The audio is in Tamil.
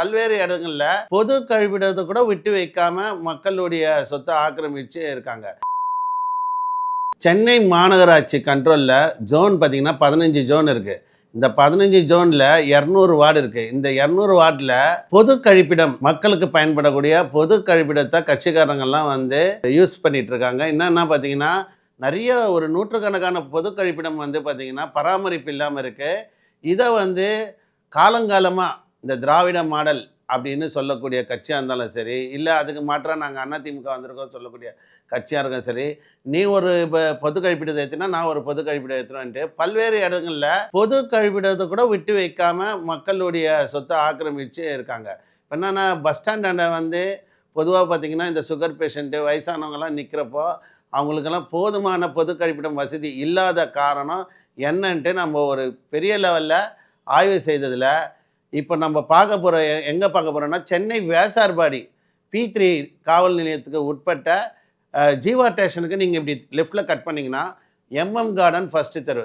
பல்வேறு இடங்கள்ல பொது கழிப்பிடத்தை கூட விட்டு வைக்காம மக்களுடைய சொத்தை ஆக்கிரமிச்சு இருக்காங்க. சென்னை மாநகராட்சி கண்ட்ரோலில் ஜோன் பார்த்தீங்கன்னா 15 ஜோன் இருக்குது. இந்த 15 ஜோனில் 200 வார்டு இருக்குது. இந்த 200 வார்டில் பொது கழிப்பிடம், மக்களுக்கு பயன்படக்கூடிய பொது கழிப்பிடத்தை கட்சிக்காரங்கள்லாம் யூஸ் பண்ணிட்டு இருக்காங்க. என்னென்னா பார்த்தீங்கன்னா, நிறைய ஒரு நூற்றுக்கணக்கான பொது கழிப்பிடம் பார்த்தீங்கன்னா பராமரிப்பு இல்லாமல் இருக்குது. இதை காலங்காலமாக இந்த திராவிட மாடல் அப்படின்னு சொல்லக்கூடிய கட்சியாக இருந்தாலும் சரி, இல்லை அதுக்கு மாற்றாக நாங்கள் அதிமுக வந்திருக்கோம் சொல்லக்கூடிய கட்சியாக இருக்கோம் சரி, நீ ஒரு பொது கழிப்பிடத்தை ஏற்றினா நான் ஒரு பொது கழிப்பிடம் ஏற்றுவேன்ட்டு பல்வேறு இடங்களில் பொது கழிப்பிடத்தை கூட விட்டு வைக்காம மக்களுடைய சொத்தை ஆக்கிரமிச்சு இருக்காங்க. இப்போ என்னென்னா, பஸ் ஸ்டாண்டாண்ட பொதுவாக பார்த்திங்கன்னா இந்த சுகர் பேஷண்ட்டு வயசானவங்கலாம் நிற்கிறப்போ அவங்களுக்கெல்லாம் போதுமான பொது கழிப்பிடம் வசதி இல்லாத காரணம் என்னன்ட்டு நம்ம ஒரு பெரிய லெவலில் ஆய்வு செய்ததில் இப்போ நம்ம பார்க்க போகிற எங்கே பார்க்க போகிறோன்னா, சென்னை வேசார்பாடி P3 காவல் நிலையத்துக்கு உட்பட்ட ஜீவா ஸ்டேஷனுக்கு நீங்கள் இப்படி லெஃப்டில் கட் பண்ணிங்கன்னா MM கார்டன் ஃபஸ்ட்டு தெரு.